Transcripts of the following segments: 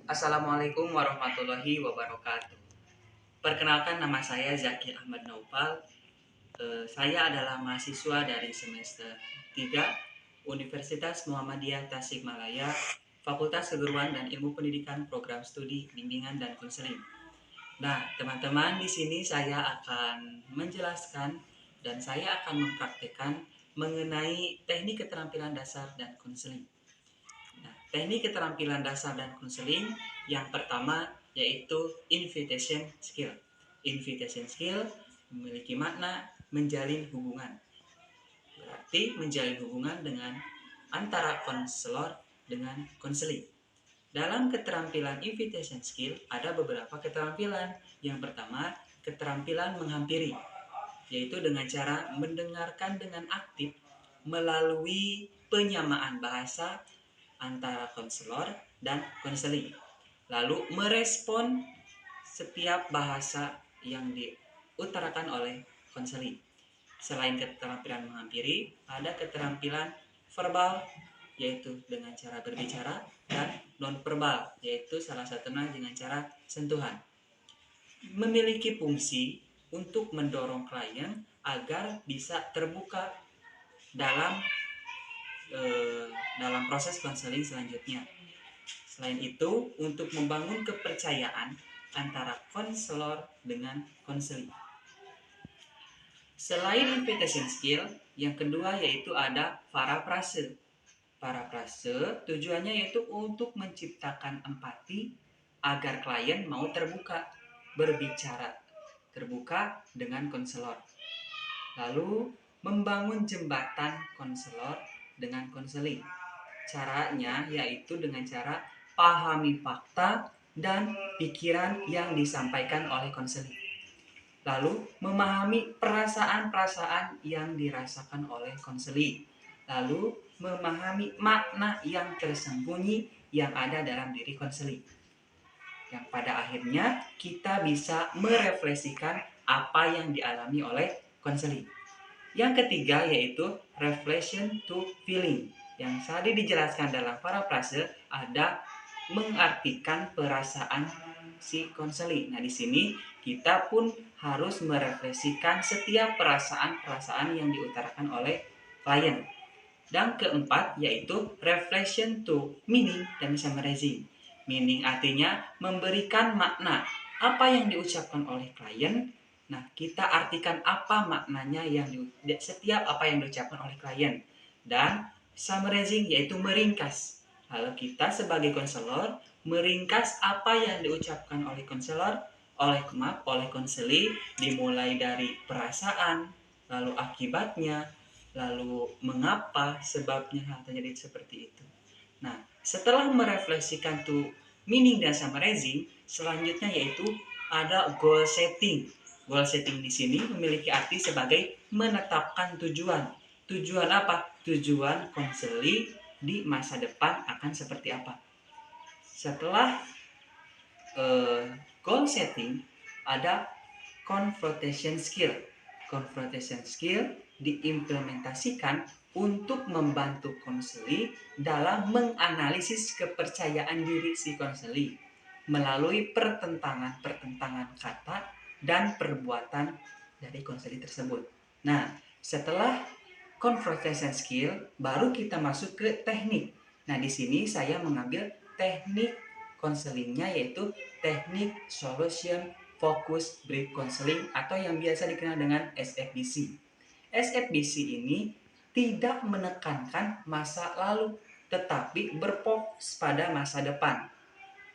Assalamualaikum warahmatullahi wabarakatuh. Perkenalkan, nama saya Zaki Ahmad Naufal. Saya adalah mahasiswa dari semester 3 Universitas Muhammadiyah Tasikmalaya, Fakultas Keguruan dan Ilmu Pendidikan Program Studi Bimbingan dan Konseling. Nah, teman-teman, di sini saya akan menjelaskan dan saya akan mempraktekkan mengenai teknik keterampilan dasar dan konseling. Nah, teknik keterampilan dasar dan konseling yang pertama yaitu invitation skill. Invitation skill memiliki makna menjalin hubungan. Berarti menjalin hubungan dengan antara konselor dengan konseling. Dalam keterampilan invitation skill ada beberapa keterampilan. Yang pertama, keterampilan menghampiri, yaitu dengan cara mendengarkan dengan aktif melalui penyamaan bahasa antara konselor dan konseling. Lalu merespon setiap bahasa yang diutarakan oleh konseling. Selain keterampilan menghampiri, ada keterampilan verbal, yaitu dengan cara berbicara, dan nonverbal, yaitu salah satunya dengan cara sentuhan. Memiliki fungsi untuk mendorong klien agar bisa terbuka dalam dalam proses konseling selanjutnya. Selain itu, untuk membangun kepercayaan antara konselor dengan konseling. Selain invitation skill, yang kedua yaitu ada parafrase. Parafrase tujuannya yaitu untuk menciptakan empati agar klien mau terbuka, berbicara terbuka dengan konselor. Lalu, membangun jembatan konselor dengan konseling. Caranya yaitu dengan cara pahami fakta dan pikiran yang disampaikan oleh konseling. Lalu memahami perasaan-perasaan yang dirasakan oleh konseling. Lalu memahami makna yang tersembunyi yang ada dalam diri konseling. Yang pada akhirnya kita bisa merefleksikan apa yang dialami oleh konseling. Yang ketiga yaitu reflection to feeling. Yang tadi dijelaskan dalam parafrase ada mengartikan perasaan si konseling. Nah, di sini kita pun harus merefleksikan setiap perasaan-perasaan yang diutarakan oleh klien. Dan keempat yaitu reflection to meaning dan summarizing. Meaning artinya memberikan makna apa yang diucapkan oleh klien. Nah, kita artikan apa maknanya yang setiap apa yang diucapkan oleh klien. Dan summarizing yaitu meringkas. Lalu kita sebagai konselor meringkas apa yang diucapkan oleh konselor, oleh konseli, dimulai dari perasaan, lalu akibatnya, lalu mengapa sebabnya hal terjadi seperti itu. Nah, setelah merefleksikan tuh meaning dan summarizing, selanjutnya yaitu ada goal setting. Goal setting di sini memiliki arti sebagai menetapkan tujuan. Tujuan apa? Tujuan konseli di masa depan akan seperti apa. Setelah goal setting, ada confrontation skill. Confrontation skill diimplementasikan untuk membantu konseli dalam menganalisis kepercayaan diri si konseli melalui pertentangan kata dan perbuatan dari konseli tersebut. Nah, setelah confrontation skill, baru kita masuk ke teknik. Nah, di sini saya mengambil teknik konselingnya yaitu teknik solution focus brief counseling atau yang biasa dikenal dengan SFBC. SFBC ini tidak menekankan masa lalu, tetapi berfokus pada masa depan.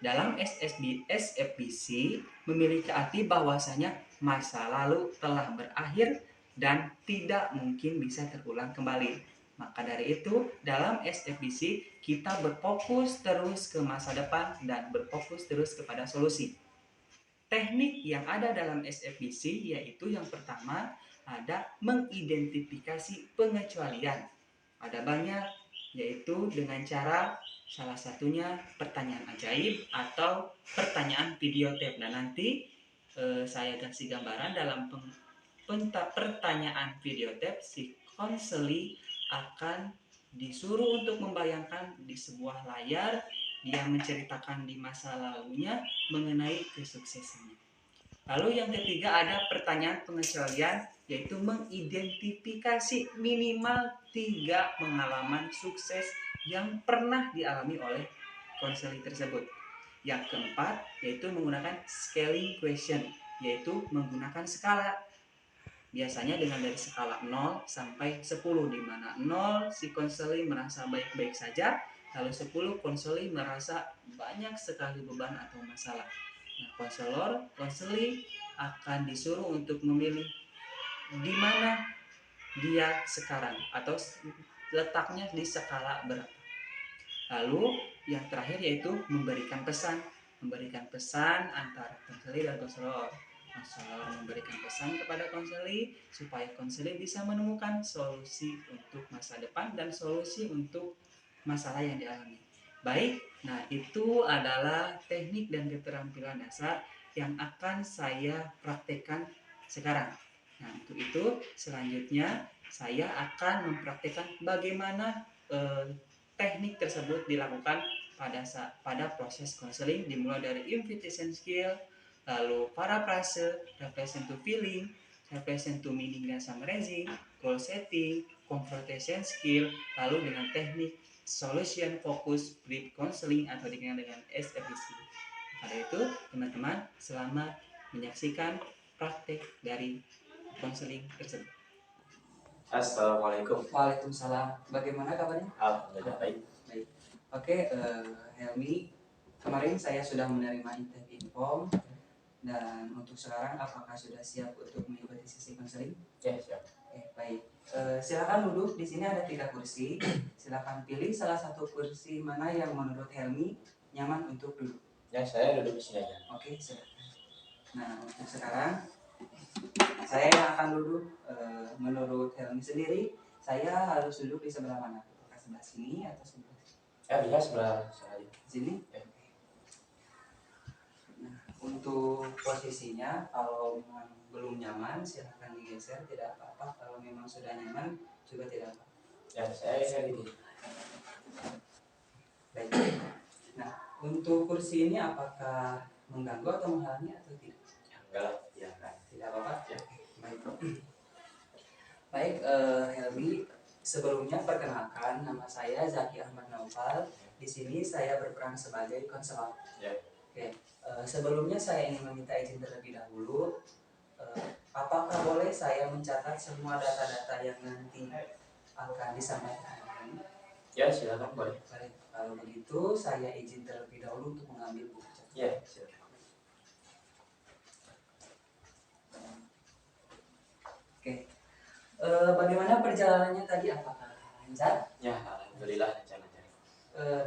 Dalam SFBC memiliki arti bahwasanya masa lalu telah berakhir dan tidak mungkin bisa terulang kembali. Maka dari itu, dalam SFBC kita berfokus terus ke masa depan dan berfokus terus kepada solusi. Teknik yang ada dalam SFBC yaitu yang pertama ada mengidentifikasi pengecualian. Ada banyak, yaitu dengan cara salah satunya pertanyaan ajaib atau pertanyaan video tape. Nah, nanti saya kasih gambaran dalam pertanyaan video tape si konseli akan disuruh untuk membayangkan di sebuah layar dia menceritakan di masa lalunya mengenai kesuksesannya. Lalu yang ketiga ada pertanyaan pengecualian, yaitu mengidentifikasi minimal 3 pengalaman sukses yang pernah dialami oleh konseling tersebut. Yang keempat yaitu menggunakan scaling question, yaitu menggunakan skala. Biasanya dengan dari skala 0 sampai 10, di mana 0 si konseling merasa baik-baik saja, lalu 10 konseling merasa banyak sekali beban atau masalah. Nah, konseling akan disuruh untuk memilih di mana dia sekarang atau letaknya di skala berapa. Lalu yang terakhir yaitu memberikan pesan antara konseling dan konselor. Konselor memberikan pesan kepada konseling supaya konseling bisa menemukan solusi untuk masa depan dan solusi untuk masalah yang dialami. Baik, nah itu adalah teknik dan keterampilan dasar yang akan saya praktekkan sekarang. Nah, untuk itu selanjutnya saya akan mempraktekkan bagaimana teknik tersebut dilakukan pada proses konseling, dimulai dari invitation skill, lalu paraphrase, reflection to feeling, reflection to meaning dan summarizing, goal setting, confrontation skill, lalu dengan teknik solution focus brief counseling atau dikenal dengan SFC. Pada itu teman-teman selamat menyaksikan praktek dari konseling tersebut. Assalamualaikum. Waalaikumsalam. Bagaimana kabarnya? Alhamdulillah baik. Baik. Oke, Helmi, kemarin saya sudah menerima intake info, dan untuk sekarang apakah sudah siap untuk mengikuti sesi konseling? Ya, siap. Oke, baik. Silakan duduk. Di sini ada 3 kursi. Silakan pilih salah satu kursi mana yang menurut Helmi nyaman untuk duduk. Ya, saya duduk di sini aja. Oke, silakan. Nah, untuk sekarang saya yang akan duduk. Menurut Helmi sendiri, saya harus duduk di sebelah mana? Apakah sebelah sini atau sebelah sini? Ya, bisa sebelah sana. Sini? Ya. Nah, untuk posisinya kalau memang belum nyaman silahkan digeser, tidak apa-apa. Kalau memang sudah nyaman juga tidak apa-apa. Ya, saya gitu. Baik. Nah, untuk kursi ini apakah mengganggu atau menghalangi atau tidak? Ya, enggak lah, ya kan. Tidak apa-apa. Ya. Baik. Baik, Helmi, sebelumnya perkenalkan, nama saya Zaki Ahmad Naufal. Di sini saya berperan sebagai konselor. Ya. Oke. Sebelumnya saya ingin meminta izin terlebih dahulu. Apakah boleh saya mencatat semua data-data yang nanti akan disampaikan? Ya, silakan boleh. Baik, kalau begitu saya izin terlebih dahulu untuk mengambil buku catatan. Ya, silakan. Oke. Bagaimana perjalanannya tadi? Apakah lancar? Ya, alhamdulillah lancar-lancar.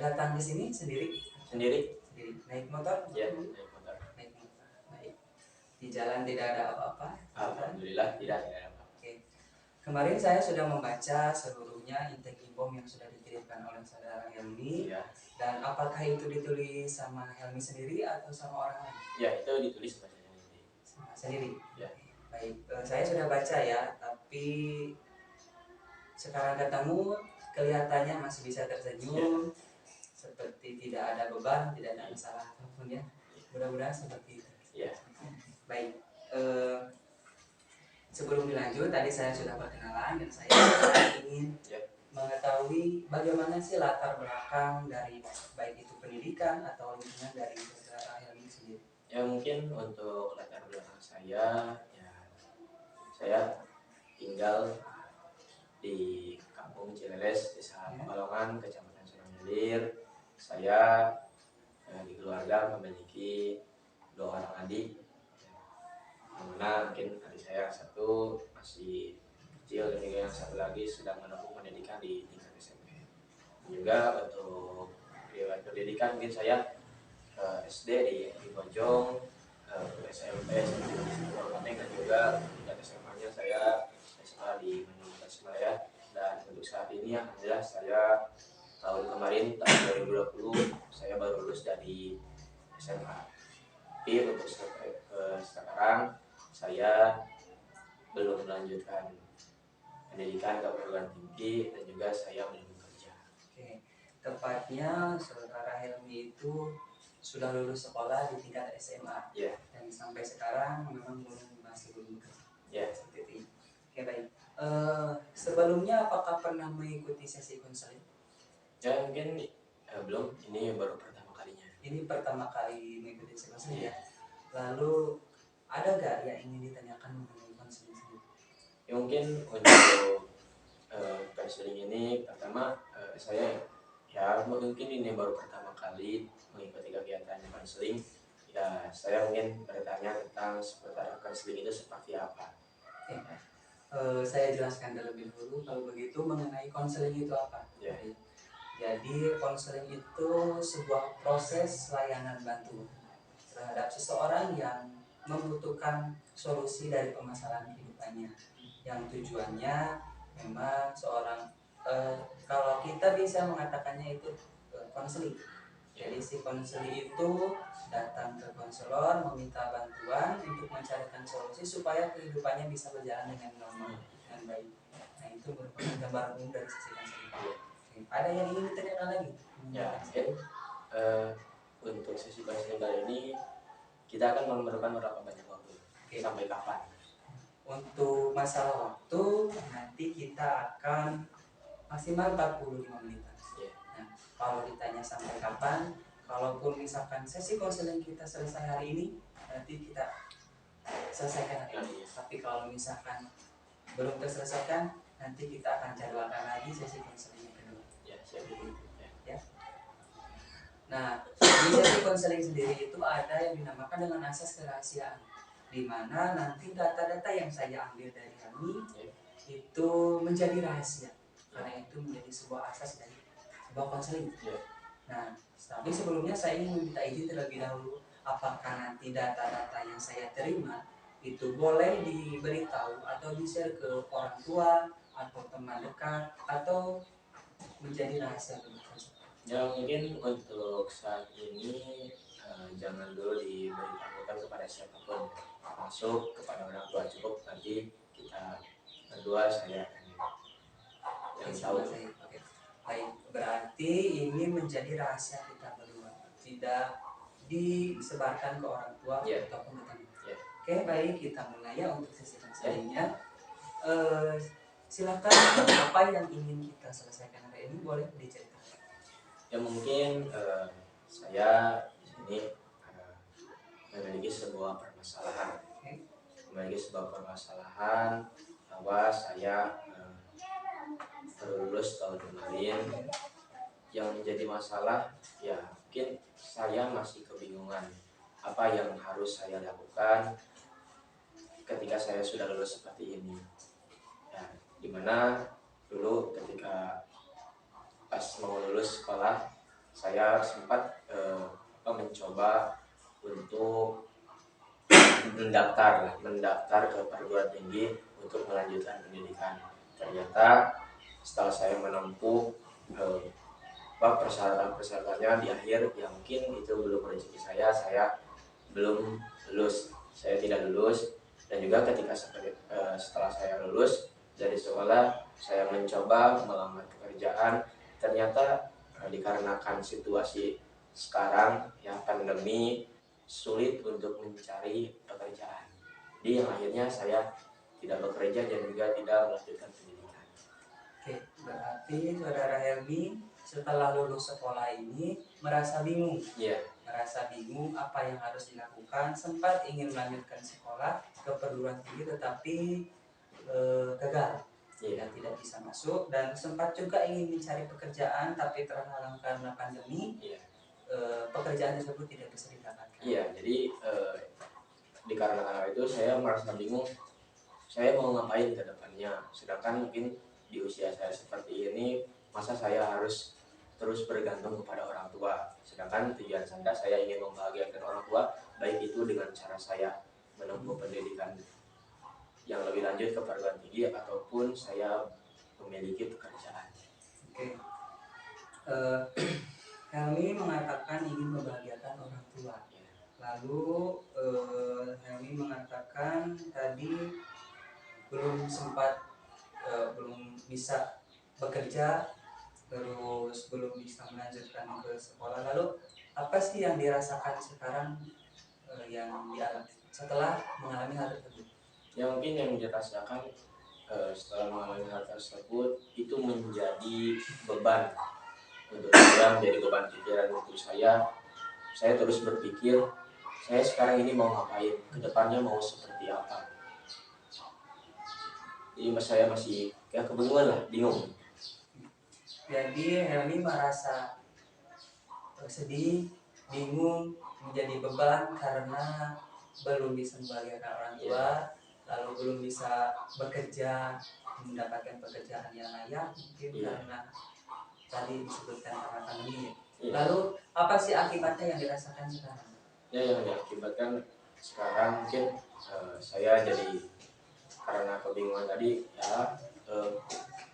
Datang ke sini sendiri? Sendiri? Sendiri. Naik motor? Ya, naik motor. Naik motor. Baik. Di jalan tidak ada apa-apa? Alhamdulillah tidak ada apa-apa. Oke. Kemarin saya sudah membaca seluruhnya intake form yang sudah dikirimkan oleh saudara Helmi. Ya. Dan apakah itu ditulis sama Helmi sendiri atau sama orang lain? Ya, itu ditulis sama saya sendiri. Sama sendiri. Ya. Baik, saya sudah baca ya, tapi sekarang ketemu kelihatannya masih bisa tersenyum, seperti tidak ada beban, tidak ada masalah apapun ya. Mudah-mudahan seperti itu. Ya. Baik, sebelum dilanjut tadi saya sudah perkenalan dan saya ingin mengetahui bagaimana sih latar belakang dari baik itu pendidikan atau lingkungan dari saudara Helmi sendiri. Ya, mungkin untuk latar belakang saya, saya tinggal di Kampung Cileres, Desa Pekalongan, Kecamatan Surangilir. Saya di keluarga memiliki 2 orang adik. Mana mungkin adik saya yang satu masih kecil dan yang satu lagi sedang menempuh pendidikan di tingkat SMP. Juga untuk riwayat pendidikan mungkin saya SD di Bojong, SMP di Purwokerto, dan juga tingkat SMA-nya saya SMA di Bandung Tasikmalaya. Dan untuk saat ini alhamdulillah saya tahun kemarin tahun 2020 saya baru lulus dari SMA. Tapi untuk sekarang saya belum melanjutkan pendidikan ke perguruan tinggi dan juga saya belum bekerja. Oke. Tepatnya saudara Helmi itu sudah lulus sekolah di tingkat SMA, Ya. dan sampai sekarang memang masih belum bekerja. Ya. Seperti itu. Oke, baik. Sebelumnya apakah pernah mengikuti sesi konseling? Ya mungkin belum, ini baru pertama kalinya. Ini pertama kali mengikuti sesi konseling ya. Lalu ada nggak yang ingin ditanyakan mengenai konseling sendiri? Ya mungkin untuk konseling ini pertama saya ya mungkin ini baru pertama kali mengikuti kegiatan konseling. Ya saya mungkin bertanya tentang seputar konseling itu seperti apa. Saya jelaskan terlebih dulu kalau begitu mengenai konseling itu apa. Ya. Jadi konseling itu sebuah proses layanan bantuan terhadap seseorang yang membutuhkan solusi dari permasalahan kehidupannya, yang tujuannya memang seorang kalau kita bisa mengatakannya itu konseling. Jadi si konseling itu datang ke konselor meminta bantuan untuk mencarikan solusi supaya kehidupannya bisa berjalan dengan normal dan baik. Nah, itu merupakan gambaran umum dari sisi konseling. Ada yang ingin ditanyakan lagi? Ya, mungkin untuk sesi konseling kali ini kita akan memerlukan berapa banyak waktu? Sampai kapan? Untuk masalah waktu nanti kita akan maksimal 45 menit. Nah, kalau ditanya sampai kapan, kalaupun misalkan sesi konseling kita selesai hari ini, nanti kita selesaikan hari ini. Tapi kalau misalkan belum terselesaikan, nanti kita akan jadwalkan lagi sesi konseling yang kedua. Ya, siap. Ya. Nah, di sesi konseling sendiri itu ada yang dinamakan dengan asas kerahasiaan, di mana nanti data-data yang saya ambil dari kami itu menjadi rahasia, karena itu menjadi sebuah asas dari sebuah konseling. Nah, tapi sebelumnya saya ingin meminta izin terlebih dahulu, apakah nanti data-data yang saya terima itu boleh diberitahu atau di-share ke orang tua atau teman dekat atau menjadi rahasia konseling? Ya mungkin untuk saat ini jangan dulu diberitahukan kepada siapapun, masuk kepada orang tua cukup, nanti kita berdua saya yang tahu. Baik, berarti ini menjadi rahasia kita berdua, tidak disebarkan ke orang tua ataupun ke teman. Oke, baik, kita mulai ya untuk sesi konselingnya. Silakan, apa yang ingin kita selesaikan hari ini boleh diceritakan. Ya mungkin saya di sini memiliki sebuah permasalahan. Bahwa saya baru lulus tahun kemarin. Yang menjadi masalah ya mungkin saya masih kebingungan apa yang harus saya lakukan ketika saya sudah lulus seperti ini. Ya, dimana dulu ketika pas mau lulus sekolah saya sempat mencoba untuk mendaftar ke perguruan tinggi untuk melanjutkan pendidikan. Ternyata setelah saya menempuh persyaratannya di akhir, ya mungkin itu belum rezeki saya belum lulus, saya tidak lulus. Dan juga ketika setelah saya lulus dari sekolah, saya mencoba melamar pekerjaan. Ternyata dikarenakan situasi sekarang yang pandemi, sulit untuk mencari pekerjaan. Jadi yang akhirnya saya tidak bekerja dan juga tidak melanjutkan pendidikan. Oke, berarti saudara Helmi setelah lulus sekolah ini merasa bingung. Merasa bingung apa yang harus dilakukan, sempat ingin melanjutkan sekolah ke perguruan tinggi tetapi gagal. Dan tidak bisa masuk, dan sempat juga ingin mencari pekerjaan tapi terhalang karena pandemi. Pekerjaan tersebut tidak bisa didapatkan. Jadi dikarenakan itu saya merasa bingung, saya mau ngapain ke depannya. Sedangkan mungkin di usia saya seperti ini, masa saya harus terus bergantung kepada orang tua. Sedangkan tujuan saya ingin membahagiakan orang tua, baik itu dengan cara saya menempuh pendidikan yang lebih lanjut ke perguruan tinggi ataupun saya memiliki pekerjaan. Oke. Helmi mengatakan ingin membahagiakan orang tua. Lalu Helmi mengatakan tadi belum sempat belum bisa bekerja terus belum bisa melanjutkan ke sekolah. Lalu apa sih yang dirasakan sekarang, yang dialami setelah mengalami hal tersebut? Ya mungkin yang dirasakan setelah mengalami hal tersebut itu menjadi beban untuk saya, menjadi beban pikiran untuk saya terus berpikir saya sekarang ini mau ngapain, kedepannya mau seperti apa. Jadi saya masih kayak kebingungan lah, bingung. Jadi Helmi merasa sedih, bingung, menjadi beban karena belum bisa membahagiakan orang tua, lalu belum bisa bekerja, mendapatkan pekerjaan yang layak, mungkin karena tadi disebutkan karena pandemi. Lalu apa sih akibatnya yang dirasakan sekarang? Ya yang diakibatkan sekarang mungkin saya jadi karena kebingungan tadi ya,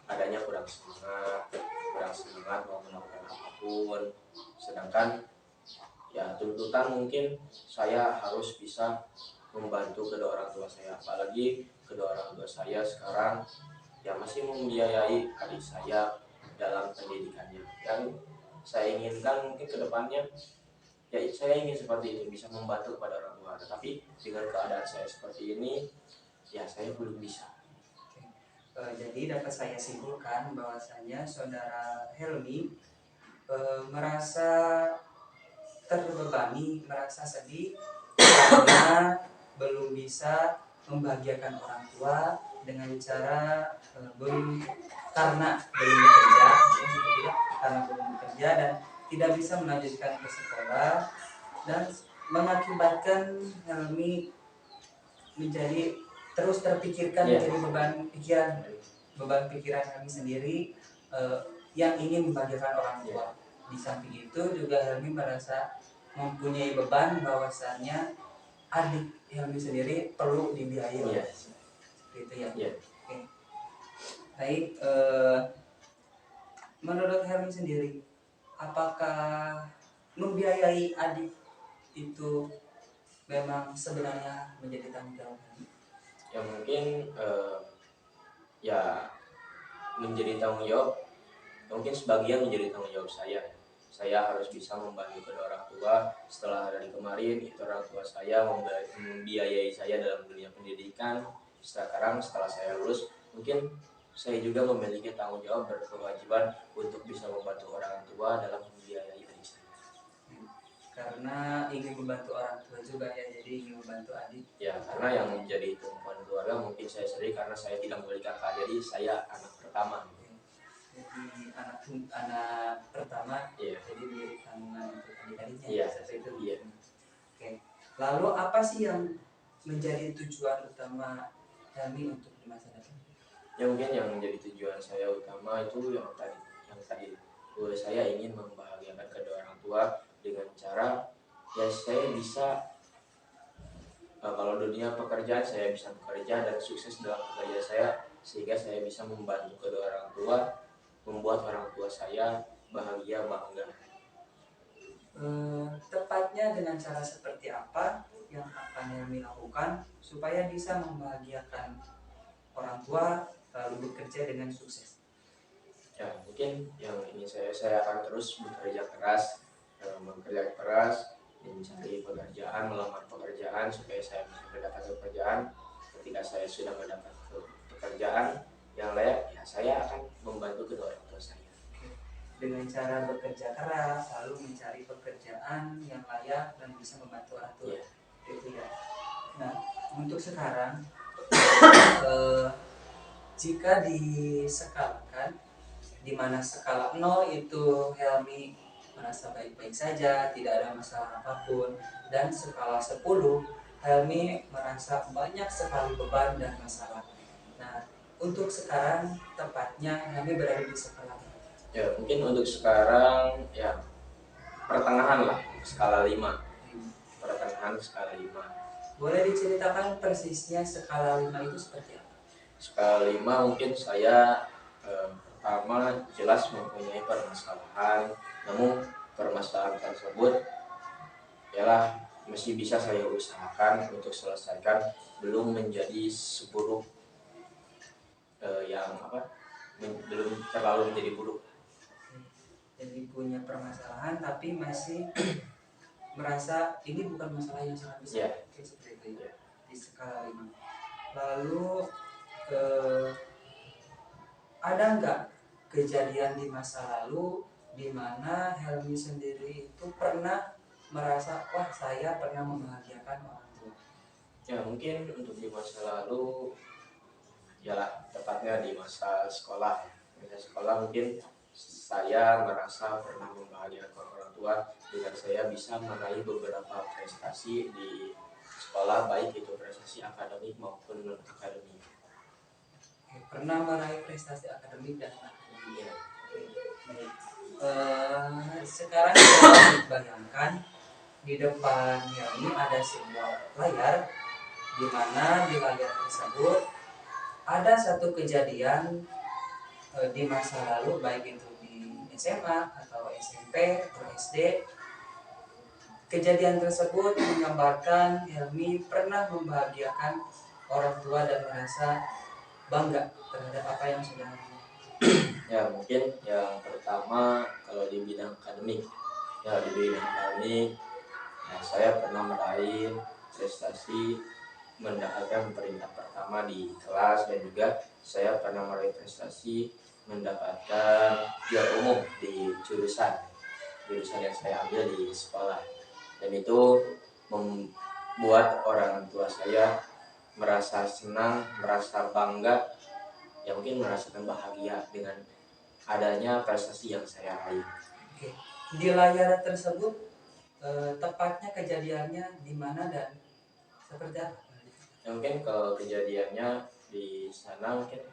adanya kurang semangat mau melakukan apapun, sedangkan ya tuntutan mungkin saya harus bisa membantu kedua orang tua saya, apalagi kedua orang tua saya sekarang ya masih membiayai adik saya dalam pendidikannya. Dan saya inginkan mungkin kedepannya ya saya ingin seperti itu, bisa membantu kepada orang tua, tetapi dengan keadaan saya seperti ini ya saya belum bisa. Jadi dapat saya simpulkan bahwasanya saudara Helmi merasa terbebani, merasa sedih karena belum bisa membahagiakan orang tua dengan cara karena belum bekerja, karena belum bekerja dan tidak bisa melanjutkan ke sekolah, dan mengakibatkan Helmi menjadi terus terpikirkan, menjadi beban pikiran kami sendiri, yang ingin membahagiakan orang tua. Di samping itu juga Helmi merasa mempunyai beban bahwasannya adik Helmi sendiri perlu dibiayai. Gitu ya. Oke. Baik, menurut Helmi sendiri, apakah membiayai adik itu memang sebenarnya menjadi tanggung jawab Helmi? Ya mungkin ya menjadi tanggung jawab, mungkin sebagian menjadi tanggung jawab saya. Saya harus bisa membantu kedua orang tua. Setelah dari kemarin itu orang tua saya membiayai saya dalam dunia pendidikan. Sekarang setelah saya lulus, mungkin saya juga memiliki tanggung jawab, berkewajiban untuk bisa membantu orang tua dalam membiayai adik saya. Karena ingin membantu orang tua juga ya, jadi ingin membantu adik. Ya karena yang menjadi tumpuan keluarga mungkin saya sendiri, karena saya tidak memiliki kakak, jadi saya anak pertama. Jadi anak pertama, jadi menjadi tanggungan untuk adik-adiknya. Seperti itu. Oke. Lalu apa sih yang menjadi tujuan utama Helmi untuk di masa depan? Ya mungkin yang menjadi tujuan saya utama itu yang tadi saya ingin membahagiakan kedua orang tua dengan cara ya saya bisa kalau dunia pekerjaan saya bisa bekerja dan sukses dalam pekerjaan saya, sehingga saya bisa membantu kedua orang tua, membuat orang tua saya bahagia, bangga. Tepatnya dengan cara seperti apa yang akan Helmi lakukan supaya bisa membahagiakan orang tua lalu bekerja dengan sukses? Ya mungkin yang ini saya akan terus bekerja keras, mencari pekerjaan, melamar pekerjaan supaya saya bisa mendapatkan pekerjaan. Ketika saya sudah mendapat pekerjaan yang layak, ya saya akan membantu kedua orang tua saya. Dengan cara bekerja keras, lalu mencari pekerjaan yang layak dan bisa membantu orang tua. Itu ya. Nah, untuk sekarang jika diskalakan, di mana skala 0 itu Helmi merasa baik-baik saja, tidak ada masalah apapun, dan skala 10 Helmi merasa banyak sekali beban dan masalah. Nah, untuk sekarang tepatnya Helmi berada di skala. Ya mungkin untuk sekarang ya pertengahan lah, skala 5. Pertengahan skala 5. Boleh diceritakan persisnya skala 5 itu seperti apa? Skala 5 mungkin saya pertama jelas mempunyai permasalahan, namun permasalahan tersebut ialah masih bisa saya usahakan untuk selesaikan, belum menjadi seburuk belum terlalu menjadi buruk. jadi punya permasalahan tapi masih merasa ini bukan masalah yang sangat besar. Oke, seperti itu ya, di skala 5. Lalu ada nggak kejadian di masa lalu di mana Helmi sendiri itu pernah merasa wah saya pernah membahagiakan orang tua? Ya mungkin untuk di masa lalu ya tepatnya di masa sekolah. Masa sekolah mungkin saya merasa pernah membahagiakan orang tua dengan saya bisa meraih beberapa prestasi di sekolah, baik itu prestasi akademik maupun non akademik. Pernah meraih prestasi akademik dan akademik. Ya. Baik. Sekarang kita bayangkan di depan Helmi ada sebuah layar, di mana di layar tersebut ada satu kejadian di masa lalu, baik itu di SMA atau SMP atau SD. Kejadian tersebut menggambarkan Helmi pernah membahagiakan orang tua dan merasa bangga terhadap apa yang sudah lakukan. Ya mungkin yang pertama kalau di bidang akademik, ya, saya pernah meraih prestasi mendapatkan peringkat pertama di kelas, dan juga saya pernah meraih prestasi mendapatkan juara umum di jurusan yang saya ambil di sekolah, dan itu membuat orang tua saya merasa senang, merasa bangga, ya mungkin merasakan bahagia dengan adanya prestasi yang saya raih. Oke. Di layar tersebut tepatnya kejadiannya di mana dan seperti apa? Ya, mungkin kalau kejadiannya di sana mungkin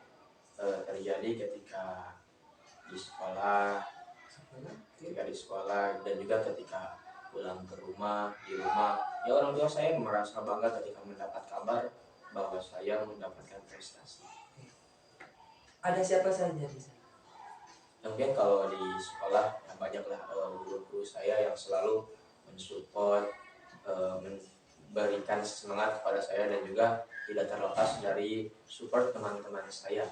terjadi ketika di sekolah, dan juga ketika pulang ke rumah, di rumah ya orang tua saya merasa bangga ketika mendapat kabar bahwa saya mendapatkan prestasi. Ada siapa saja di sana? Mungkin kalau di sekolah ya banyaklah guru-guru saya yang selalu mensupport, memberikan semangat kepada saya, dan juga tidak terlepas dari support teman-teman saya.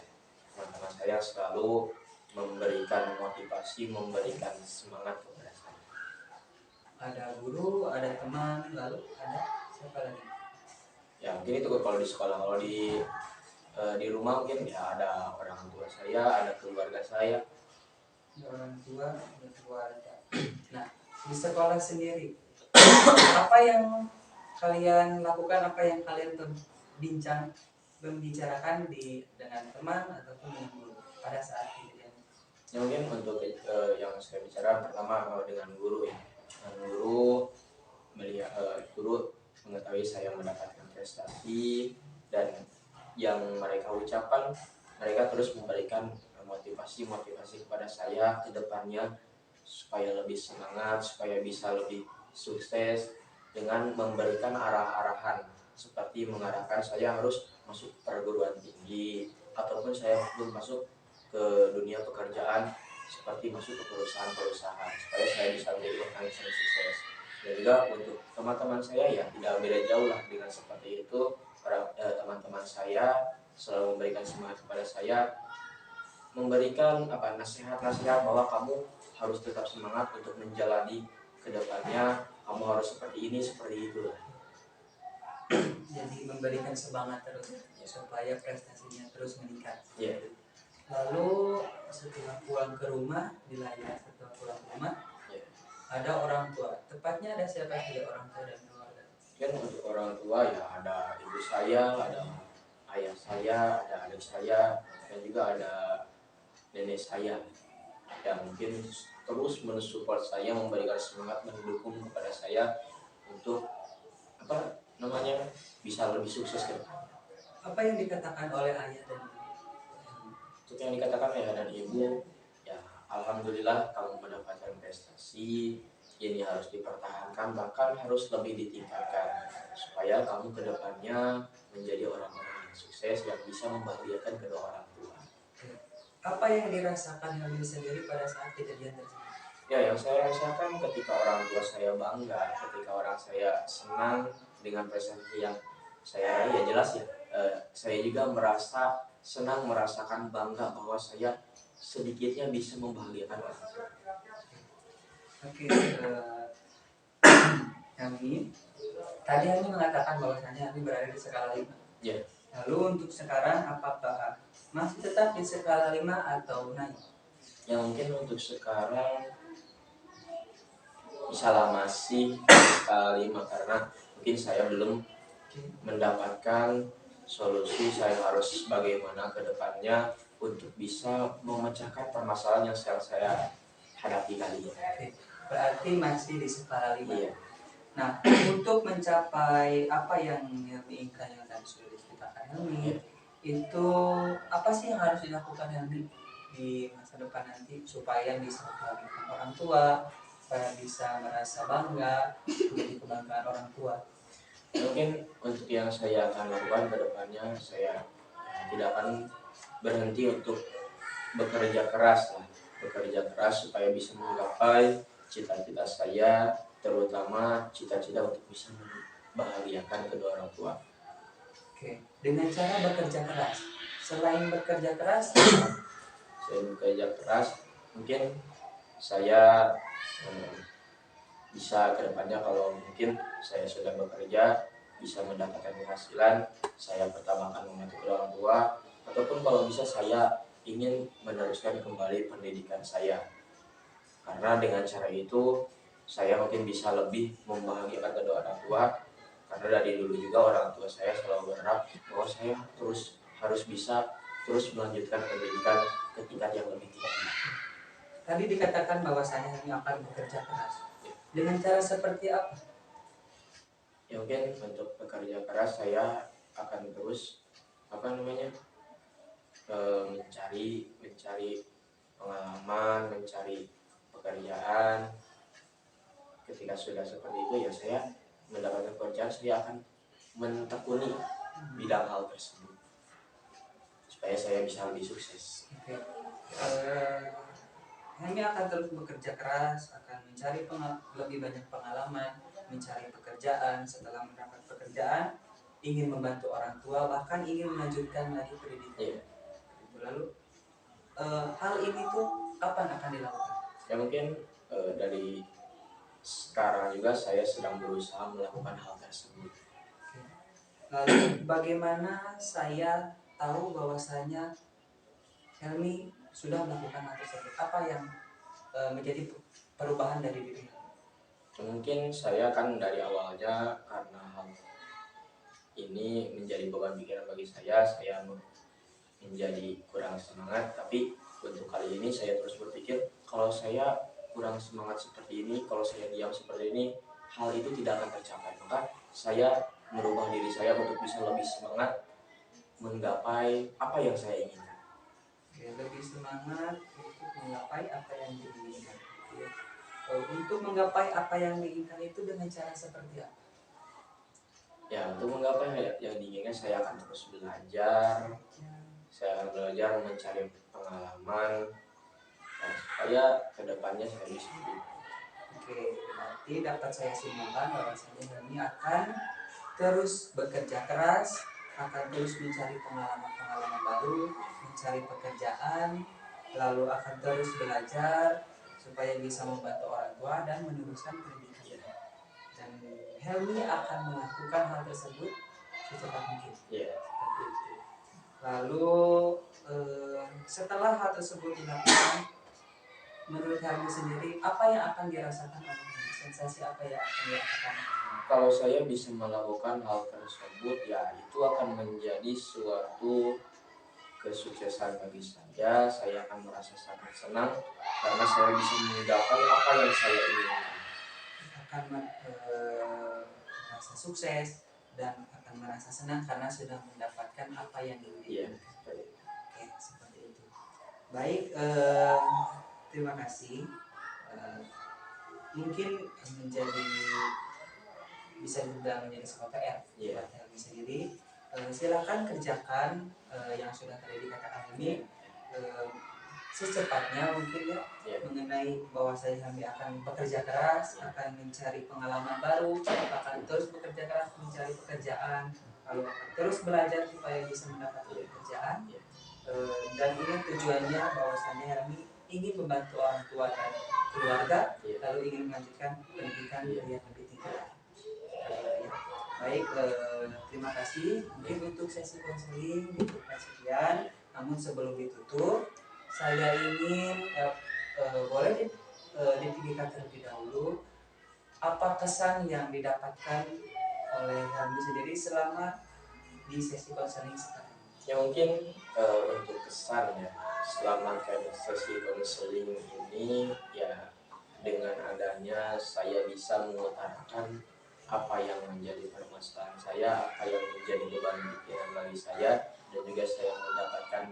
Teman-teman saya selalu memberikan motivasi, memberikan semangat kepada saya. Ada guru, ada teman, lalu ada siapa lagi? Ya mungkin itu kalau di sekolah. Kalau di rumah mungkin ya ada orang tua saya, ada keluarga saya. Ada orang tua, ada keluarga. Nah, di sekolah sendiri apa yang kalian lakukan, apa yang kalian membicarakan dengan teman ataupun dengan guru pada saat kejadian? Ya, mungkin untuk yang saya bicara pertama dengan guru ya. Guru mengetahui saya mendapatkan prestasi, dan yang mereka ucapkan, mereka terus memberikan motivasi kepada saya ke depannya supaya lebih semangat, supaya bisa lebih sukses, dengan memberikan arah-arahan seperti mengarahkan saya harus masuk perguruan tinggi, ataupun saya belum masuk ke dunia pekerjaan seperti masuk ke perusahaan-perusahaan supaya saya bisa menjadi orang yang sukses. Dan juga untuk teman-teman saya ya tidak beda jauh lah dengan seperti itu. Teman-teman saya selalu memberikan semangat kepada saya, memberikan nasihat-nasihat bahwa kamu harus tetap semangat untuk menjalani kedepannya, kamu harus seperti ini, seperti itu. Jadi memberikan semangat terus ya, supaya prestasinya terus meningkat. Ya. Lalu setelah pulang ke rumah, setelah pulang ke rumah Ya. Ada orang tua. Tepatnya ada siapa saja orang tua dan keluarga? Kan untuk orang tua ya ada ibu saya, ada ayah saya, ada adik saya, dan juga ada nenek saya yang mungkin terus mensupport saya, memberikan semangat, mendukung kepada saya untuk bisa lebih sukses ke depan. Apa yang dikatakan oleh ayah dan ibu? Untuk yang dikatakan ayah dan ibu, ya alhamdulillah kamu mendapatkan prestasi, ini harus dipertahankan, bahkan harus lebih ditingkatkan supaya kamu ke depannya menjadi orang-orang yang sukses yang bisa membahagiakan kedua orang tua. Apa yang dirasakan Helmi sendiri pada saat kejadian tersebut? Ya, yang saya rasakan ketika orang tua saya bangga, ketika orang saya senang dengan prestasi yang saya raih, ya jelas ya, saya juga merasakan bangga bahwa saya sedikitnya bisa membahagiakan orang tua. Oke, Helmi, tadi Helmi mengatakan bahwasanya Helmi berada di skala 5. Ya. Lalu untuk sekarang apakah masih tetap di skala 5 atau naik? Ya mungkin untuk sekarang misalnya masih di skala 5 karena mungkin saya belum mendapatkan solusi saya harus bagaimana ke depannya untuk bisa memecahkan permasalahan yang saya hadapi kali ini. Berarti masih di skala 5. Iya. Nah, untuk mencapai apa yang Helmi inginkan yang tadi sudah diceritakan Helmi, itu apa sih yang harus dilakukan Helmi di masa depan nanti supaya bisa membagikan orang tua, supaya bisa merasa bangga menjadi kebanggaan orang tua? Mungkin untuk yang saya akan lakukan ke depannya, saya tidak akan berhenti untuk bekerja keras supaya bisa menggapai cita-cita saya, terutama cita-cita untuk bisa membahagiakan kedua orang tua. Oke, dengan cara bekerja keras. Selain bekerja keras, mungkin saya bisa kedepannya kalau mungkin saya sudah bekerja bisa mendapatkan penghasilan, saya pertama akan membantu kedua orang tua, ataupun kalau bisa saya ingin meneruskan kembali pendidikan saya, karena dengan cara itu saya mungkin bisa lebih membahagiakan kedua orang tua, karena dari dulu juga orang tua saya selalu berharap bahwa saya harus bisa terus melanjutkan pendidikan ke tingkat yang lebih tinggi. Tadi dikatakan bahwasanya Helmi akan bekerja keras. Dengan cara seperti apa? Ya mungkin untuk bekerja keras saya akan terus mencari pengalaman, mencari pekerjaan. Ketika sudah seperti itu ya saya mendapatkan pekerjaan, saya akan menekuni bidang hal tersebut supaya saya bisa lebih sukses. Oke. Helmi akan terus bekerja keras, akan mencari lebih banyak pengalaman, mencari pekerjaan. Setelah mendapat pekerjaan, ingin membantu orang tua, bahkan ingin melanjutkan lagi pendidikan. Iya. Lalu hal ini tuh kapan akan dilakukan? Ya mungkin dari sekarang juga saya sedang berusaha melakukan hal tersebut. Lalu bagaimana saya tahu bahwasanya Helmi sudah melakukan hal tersebut? Apa yang menjadi perubahan dari diri? Mungkin saya kan dari awalnya karena hal ini menjadi beban pikiran bagi saya menjadi kurang semangat. Tapi untuk kali ini saya terus berpikir kalau saya kurang semangat seperti ini, kalau saya diam seperti ini, hal itu tidak akan tercapai. Maka saya merubah diri saya untuk bisa lebih semangat menggapai apa yang saya inginkan. Ya, lebih semangat untuk menggapai apa yang diinginkan. Ya. Untuk menggapai apa yang diinginkan itu dengan cara seperti apa? Ya, untuk menggapai yang diinginkan saya akan terus belajar. Saya akan belajar mencari pengalaman supaya kedepannya saya bisa lebih. Oke, berarti dapat saya simpulkan bahwasanya Helmi akan terus bekerja keras, akan terus mencari pengalaman-pengalaman baru, mencari pekerjaan, lalu akan terus belajar supaya bisa membantu orang tua dan meneruskan pendidikan. Dan Helmi akan melakukan hal tersebut secepat mungkin. Seperti itu. Lalu setelah hal tersebut dilakukan, menurut Helmi sendiri apa yang akan dirasakan oleh Helmi? Sensasi apa yang akan dirasakan? Kalau saya bisa melakukan hal tersebut, ya itu akan menjadi suatu kesuksesan bagi saya. Saya akan merasa sangat senang karena saya bisa menggapai apa yang saya inginkan. Akan merasa sukses dan akan merasa senang karena sudah mendapatkan apa yang diinginkan. Oke, seperti itu. Baik, terima kasih. Mungkin menjadi bisa dibilang menjadi sebuah PR buat Helmi sendiri. Silakan kerjakan yang sudah tadi dikatakan Helmi secepatnya mungkin ya, mengenai bahwa saya Helmi akan bekerja keras, akan mencari pengalaman baru, akan terus bekerja keras mencari pekerjaan, lalu akan terus belajar supaya bisa mendapatkan pekerjaan. Dan ini tujuannya bahwasanya Helmi ingin membantu orang tua dan keluarga, Iya. lalu ingin melanjutkan pendidikan Iya. yang lebih tinggi lagi. Ya. Baik, terima kasih. Mungkin untuk sesi konseling ditutup sekian. Namun sebelum ditutup, saya ingin boleh ditinggikan terlebih dahulu apa kesan yang didapatkan oleh Hamdi sendiri selama di sesi konseling sekarang? Ya mungkin untuk kesan ya selama sesi konseling ini ya dengan adanya saya bisa mengutarakan apa yang menjadi permasalahan saya, apa yang menjadi beban pikiran bagi saya, dan juga saya mendapatkan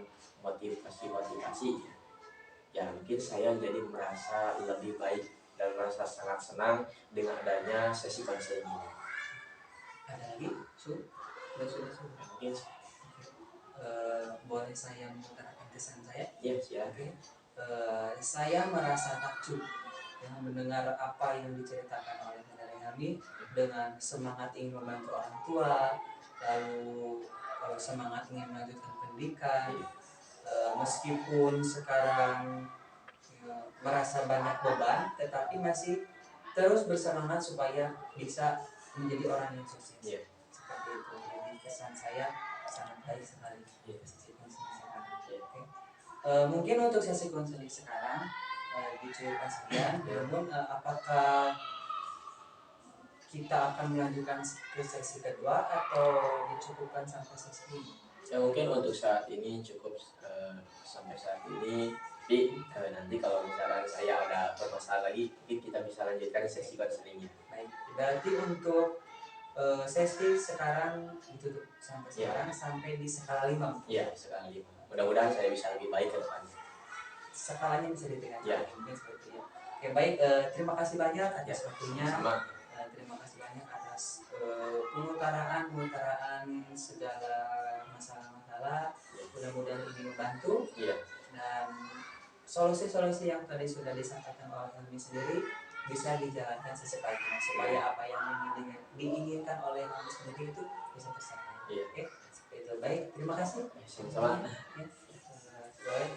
motivasi ya mungkin saya jadi merasa lebih baik dan merasa sangat senang dengan adanya sesi konseling ini. Ada lagi? Sudah. Mungkin boleh saya mengutarakan kesan saya? ya silakan. Oke. Saya merasa takjub yang mendengar apa yang diceritakan oleh saudara kami dengan semangat ingin membantu orang tua, lalu semangat ingin melanjutkan pendidikan, meskipun sekarang merasa banyak beban, tetapi masih terus bersemangat supaya bisa menjadi orang yang sukses. Yeah. Seperti itu. Jadi kesan saya sangat baik sekali di sesi konseling sekarang. Okay. Mungkin untuk sesi konseling sekarang dicukupan sekian. Namun apakah kita akan melanjutkan ke sesi kedua atau dicukupkan sampai sesi ini? Ya mungkin untuk saat ini cukup sampai saat ini. Tapi nanti kalau misalnya saya ada permasalahan lagi, mungkin kita bisa lanjutkan sesi konselingnya. Baik, berarti untuk sesi sekarang ditutup sampai sekarang sampai di skala 5. Iya, skala 5. Mudah-mudahan saya bisa lebih baik ke depannya. Skalanya bisa ditingkatkan. Ya. Mungkin seperti itu. Oke, baik, terima kasih banyak atas waktunya. Sama. Terima kasih banyak atas pengutaraan segala masalah-masalah. Mudah-mudahan ini membantu. Iya. Dan solusi-solusi yang tadi sudah disampaikan oleh kami sendiri bisa dijalankan secepatnya supaya apa yang diinginkan oleh kami sendiri itu bisa tercapai. Iya. Oke, seperti itu. Baik, terima kasih. Sama-sama. Boleh.